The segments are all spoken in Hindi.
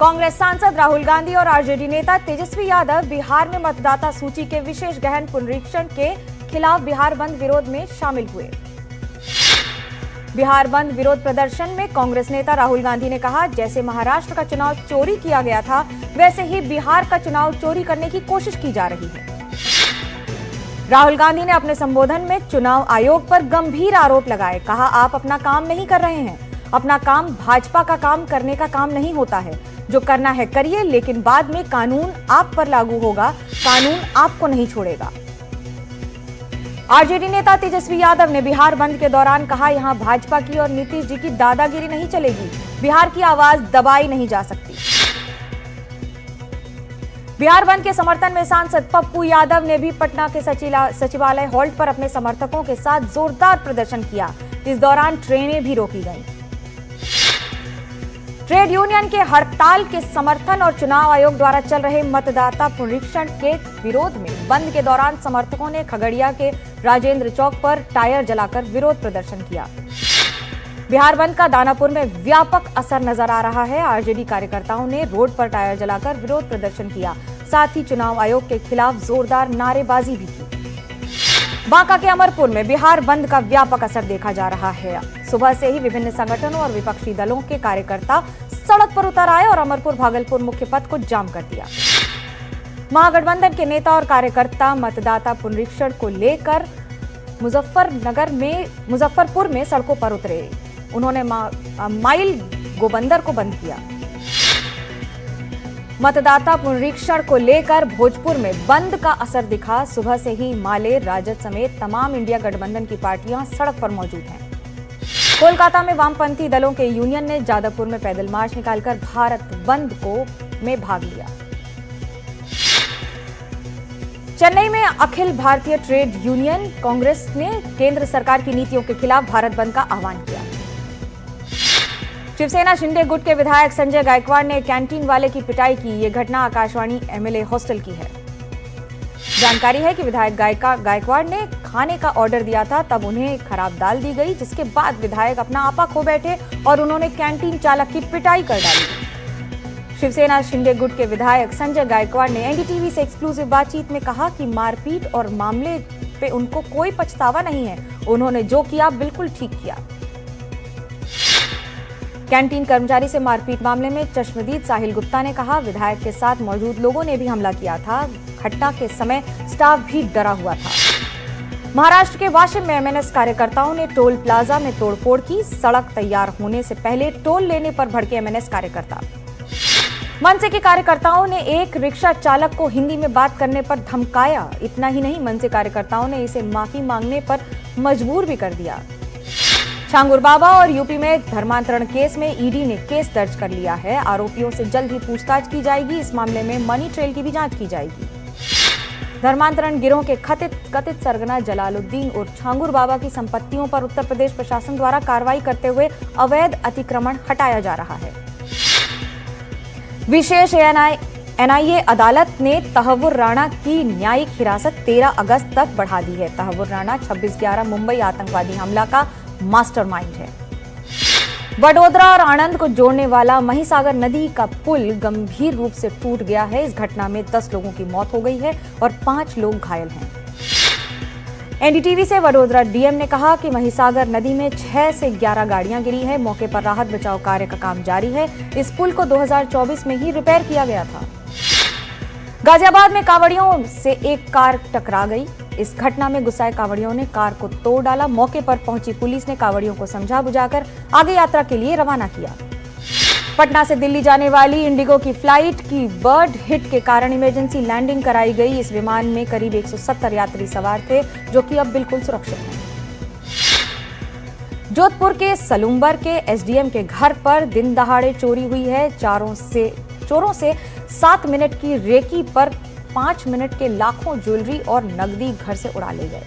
कांग्रेस सांसद राहुल गांधी और आरजेडी नेता तेजस्वी यादव बिहार में मतदाता सूची के विशेष गहन पुनरीक्षण के खिलाफ बिहार बंद विरोध में शामिल हुए। बिहार बंद विरोध प्रदर्शन में कांग्रेस नेता राहुल गांधी ने कहा, जैसे महाराष्ट्र का चुनाव चोरी किया गया था, वैसे ही बिहार का चुनाव चोरी करने की कोशिश की जा रही है। राहुल गांधी ने अपने संबोधन में चुनाव आयोग पर गंभीर आरोप लगाए। कहा, आप अपना काम नहीं कर रहे हैं। अपना काम भाजपा का काम करने का काम नहीं होता है। जो करना है करिए, लेकिन बाद में कानून आप पर लागू होगा, कानून आपको नहीं छोड़ेगा। आरजेडी नेता तेजस्वी यादव ने बिहार बंद के दौरान कहा, यहां भाजपा की और नीतीश जी की दादागिरी नहीं चलेगी। बिहार की आवाज दबाई नहीं जा सकती। बिहार बंद के समर्थन में सांसद पप्पू यादव ने भी पटना के सचिवालय हॉल्ट पर अपने समर्थकों के साथ जोरदार प्रदर्शन किया। इस दौरान ट्रेनें भी रोकी गईं। ट्रेड यूनियन के हड़ताल के समर्थन और चुनाव आयोग द्वारा चल रहे मतदाता पुनरीक्षण के विरोध में बंद के दौरान समर्थकों ने खगड़िया के राजेंद्र चौक पर टायर जलाकर विरोध प्रदर्शन किया। बिहार बंद का दानापुर में व्यापक असर नजर आ रहा है। आरजेडी कार्यकर्ताओं ने रोड पर टायर जलाकर विरोध प्रदर्शन किया, साथ ही चुनाव आयोग के खिलाफ जोरदार नारेबाजी भी की। बांका के अमरपुर में बिहार बंद का व्यापक असर देखा जा रहा है। सुबह से ही विभिन्न संगठनों और विपक्षी दलों के कार्यकर्ता सड़क पर उतर आए और अमरपुर भागलपुर मुख्य पथ को जाम कर दिया। महागठबंधन के नेता और कार्यकर्ता मतदाता पुनरीक्षण को लेकर मुजफ्फरपुर में सड़कों पर उतरे। उन्होंने माइल गोबंदर को बंद किया। मतदाता पुनरीक्षण को लेकर भोजपुर में बंद का असर दिखा। सुबह से ही माले, राजद समेत तमाम इंडिया गठबंधन की पार्टियां सड़क पर मौजूद हैं। कोलकाता में वामपंथी दलों के यूनियन ने जादवपुर में पैदल मार्च निकालकर भारत बंद में भाग लिया। चेन्नई में अखिल भारतीय ट्रेड यूनियन कांग्रेस ने केंद्र सरकार की नीतियों के खिलाफ भारत बंद का आह्वान किया। शिवसेना शिंदे गुट के विधायक संजय गायकवाड़ ने कैंटीन वाले की पिटाई की। ये घटना आकाशवाणी एमएलए हॉस्टल की है। जानकारी है कि विधायक गायकवाड़ ने खाने का ऑर्डर दिया था, तब उन्हें खराब दाल दी गई, जिसके बाद विधायक अपना आपा खो बैठे और उन्होंने कैंटीन चालक की पिटाई कर डाली। शिवसेना शिंदे गुट के विधायक संजय गायकवाड़ ने एनडीटीवी से एक्सक्लूसिव बातचीत में कहा कि मारपीट और मामले पे उनको कोई पछतावा नहीं है। उन्होंने जो किया बिल्कुल ठीक किया। कैंटीन कर्मचारी से मारपीट मामले में चश्मदीद साहिल गुप्ता ने कहा, विधायक के साथ मौजूद लोगों ने भी हमला किया था। घटना के समय स्टाफ भी डरा हुआ था। महाराष्ट्र के वाशिम में एमएनएस कार्यकर्ताओं ने टोल प्लाजा में तोड़फोड़ की। सड़क तैयार होने से पहले टोल लेने पर भड़के एमएनएस कार्यकर्ता। मनसे के कार्यकर्ताओं ने एक रिक्शा चालक को हिंदी में बात करने पर धमकाया। इतना ही नहीं, मनसे कार्यकर्ताओं ने इसे माफी मांगने पर मजबूर भी कर दिया। छांगुर बाबा और यूपी में धर्मांतरण केस में ईडी ने केस दर्ज कर लिया है। आरोपियों से जल्द ही पूछताछ की जाएगी। इस मामले में मनी ट्रेल की भी जांच की जाएगी। धर्मांतरण गिरोह के कथित सरगना जलालुद्दीन और छांगुर बाबा की संपत्तियों पर उत्तर प्रदेश प्रशासन द्वारा कार्रवाई करते हुए अवैध अतिक्रमण हटाया जा रहा है। विशेष एनआईए अदालत ने तहव्वुर राणा की न्यायिक हिरासत 13 अगस्त तक बढ़ा दी है। तहव्वुर राणा 26/11 मुंबई आतंकवादी हमला का मास्टरमाइंड है। वडोदरा और आणंद को जोड़ने वाला महिसागर नदी का पुल गंभीर रूप से टूट गया है। इस घटना में 10 लोगों की मौत हो गई है और 5 लोग घायल हैं। एनडीटीवी से वडोदरा डीएम ने कहा कि महिसागर नदी में 6 से 11 गाड़ियां गिरी है। मौके पर राहत बचाव कार्य का काम जारी है। इस पुल को 2024 में ही रिपेयर किया गया था। गाजियाबाद में कांवड़ियों से एक कार टकरा गई। इस घटना में गुस्साए कांवड़ियों ने कार को तोड़ डाला। मौके पर पहुंची पुलिस ने कांवड़ियों को समझा बुझाकर आगे यात्रा के लिए रवाना किया। पटना से दिल्ली जाने वाली इंडिगो की फ्लाइट की बर्ड हिट के कारण इमरजेंसी लैंडिंग कराई गई। इस विमान में करीब 170 यात्री सवार थे, जो कि अब बिल्कुल सुरक्षित हैं। जोधपुर के सलूम्बर के एसडीएम के घर पर दिन दहाड़े चोरी हुई है। चोरों से 7 मिनट की रेकी पर 5 मिनट के लाखों ज्वेलरी और नकदी घर से उड़ा ले गए।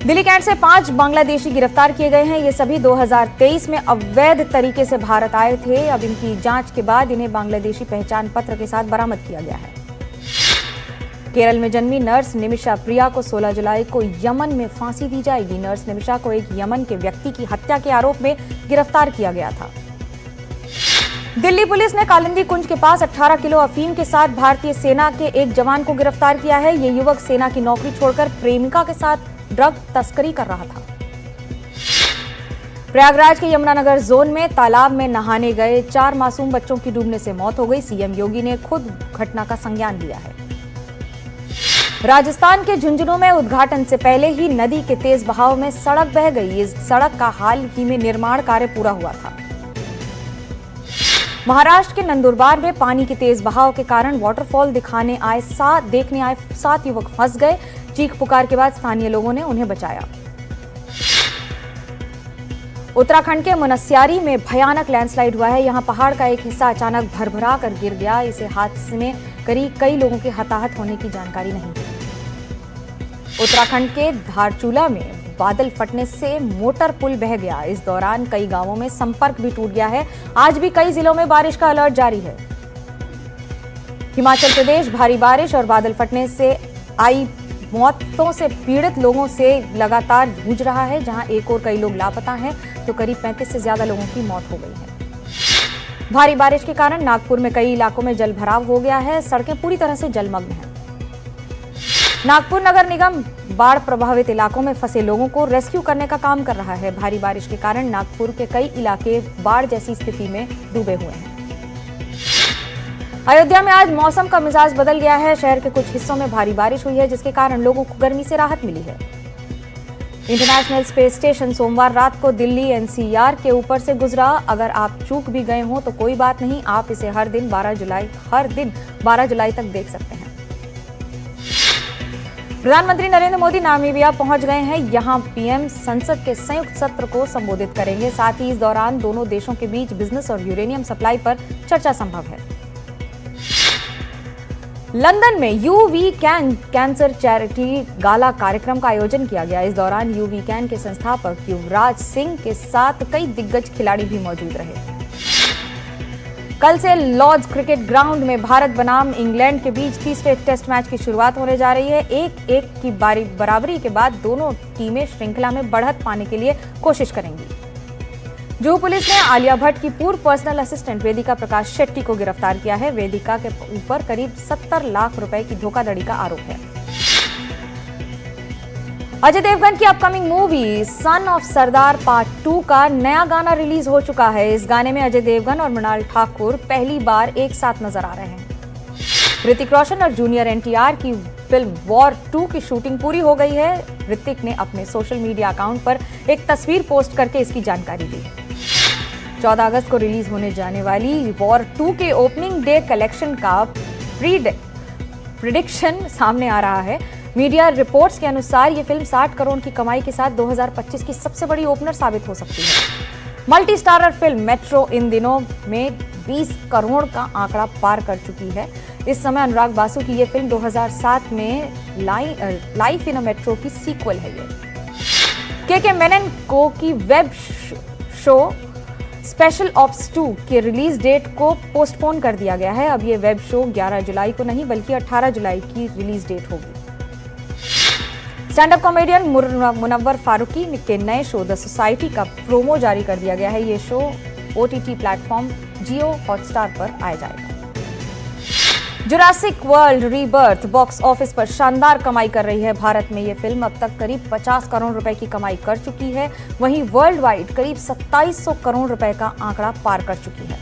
दिल्ली कैंट से 5 बांग्लादेशी गिरफ्तार किए गए हैं। ये सभी 2023 में अवैध तरीके से भारत आए थे। अब इनकी जांच के बाद इन्हें बांग्लादेशी पहचान पत्र के साथ बरामद किया गया है। केरल में जन्मी नर्स निमिषा प्रिया को 16 जुलाई को यमन में फांसी दी जाएगी। नर्स निमिषा को एक यमन के व्यक्ति की हत्या के आरोप में गिरफ्तार किया गया था। दिल्ली पुलिस ने कालिंदी कुंज के पास 18 किलो अफीम के साथ भारतीय सेना के एक जवान को गिरफ्तार किया है। ये युवक सेना की नौकरी छोड़कर प्रेमिका के साथ ड्रग तस्करी कर रहा था। प्रयागराज के यमुनानगर जोन में तालाब में नहाने गए 4 मासूम बच्चों की डूबने से मौत हो गई। सीएम योगी ने खुद घटना का संज्ञान लिया है। राजस्थान के झुंझुनू में उद्घाटन से पहले ही नदी के तेज बहाव में सड़क बह गई। इस सड़क का हाल ही में निर्माण कार्य पूरा हुआ था। महाराष्ट्र के नंदुरबार में पानी के तेज बहाव के कारण वाटरफॉल देखने आए 7 युवक फंस गए। चीख पुकार के बाद स्थानीय लोगों ने उन्हें बचाया। उत्तराखंड के मुनस्यारी में भयानक लैंडस्लाइड हुआ है। यहां पहाड़ का एक हिस्सा अचानक भरभरा कर गिर गया। इसे हादसे में कई लोगों के हताहत होने की जानकारी नहीं है। उत्तराखंड के धारचूला में बादल फटने से मोटर पुल बह गया। इस दौरान कई गांवों में संपर्क भी टूट गया है। आज भी कई जिलों में बारिश का अलर्ट जारी है। हिमाचल प्रदेश भारी बारिश और बादल फटने से आई मौतों से पीड़ित लोगों से लगातार जूझ रहा है। जहां एक और कई लोग लापता हैं तो करीब 35 से ज्यादा लोगों की मौत हो गई है। भारी बारिश के कारण नागपुर में कई इलाकों में जल भराव हो गया है। सड़कें पूरी तरह से जलमग्न हैं। नागपुर नगर निगम बाढ़ प्रभावित इलाकों में फंसे लोगों को रेस्क्यू करने का काम कर रहा है। भारी बारिश के कारण नागपुर के कई इलाके बाढ़ जैसी स्थिति में डूबे हुए हैं। अयोध्या में आज मौसम का मिजाज बदल गया है। शहर के कुछ हिस्सों में भारी बारिश हुई है, जिसके कारण लोगों को गर्मी से राहत मिली है। इंटरनेशनल स्पेस स्टेशन सोमवार रात को दिल्ली एनसीआर के ऊपर से गुजरा। अगर आप चूक भी गए हों तो कोई बात नहीं, आप इसे हर दिन 12 जुलाई तक देख सकते हैं। प्रधानमंत्री नरेंद्र मोदी नामीबिया पहुंच गए हैं। यहां पीएम संसद के संयुक्त सत्र को संबोधित करेंगे। साथ ही इस दौरान दोनों देशों के बीच बिजनेस और यूरेनियम सप्लाई पर चर्चा संभव है। लंदन में YouWeCan cancer charity gala कार्यक्रम का आयोजन किया गया। इस दौरान यू वी कैन के संस्थापक युवराज सिंह के साथ कई दिग्गज खिलाड़ी भी मौजूद रहे। कल से लॉर्ड्स क्रिकेट ग्राउंड में भारत बनाम इंग्लैंड के बीच तीसरे टेस्ट मैच की शुरुआत होने जा रही है। 1-1 की बराबरी के बाद दोनों टीमें श्रृंखला में बढ़त पाने के लिए कोशिश करेंगी। जुहू पुलिस ने आलिया भट्ट की पूर्व पर्सनल असिस्टेंट वेदिका प्रकाश शेट्टी को गिरफ्तार किया है। वेदिका के ऊपर करीब 70 लाख रुपए की धोखाधड़ी का आरोप है। अजय देवगन की upcoming movie son of Sardar part 2 का नया गाना रिलीज हो चुका है। इस गाने में अजय देवगन और मृणाल ठाकुर पहली बार एक साथ नजर आ रहे हैं। ऋतिक रोशन और जूनियर एनटीआर की फिल्म वॉर 2 की शूटिंग पूरी हो गई है। ऋतिक ने अपने सोशल मीडिया अकाउंट पर एक तस्वीर पोस्ट करके इसकी जानकारी दी। 14 अगस्त को रिलीज होने जाने वाली वॉर 2 के ओपनिंग डे कलेक्शन का प्रिडिक्शन सामने आ रहा है। मीडिया रिपोर्ट्स के अनुसार ये फिल्म 60 करोड़ की कमाई के साथ 2025 की सबसे बड़ी ओपनर साबित हो सकती है। मल्टी स्टारर फिल्म मेट्रो इन दिनों में 20 करोड़ का आंकड़ा पार कर चुकी है। इस समय अनुराग बासु की ये फिल्म 2007 में लाइफ इन अ मेट्रो की सीक्वल है। ये के मेनन को की वेब शो स्पेशल ऑप्स 2 के रिलीज डेट को पोस्टपोन कर दिया गया है। अब ये वेब शो 11 जुलाई को नहीं बल्कि 18 जुलाई की रिलीज डेट होगी। Stand up comedian Munawar Faruqui के नए शो द सोसाइटी का प्रोमो जारी कर दिया गया है। ये show OTT platform Jio Hotstar पर आया जाएगा। Jurassic World Rebirth box office पर शानदार कमाई कर रही है। भारत में ये फिल्म अब तक करीब 50 करोड़ रुपए की कमाई कर चुकी है। वहीं वर्ल्ड वाइड करीब 2700 करोड़ रुपए का आंकड़ा पार कर चुकी है।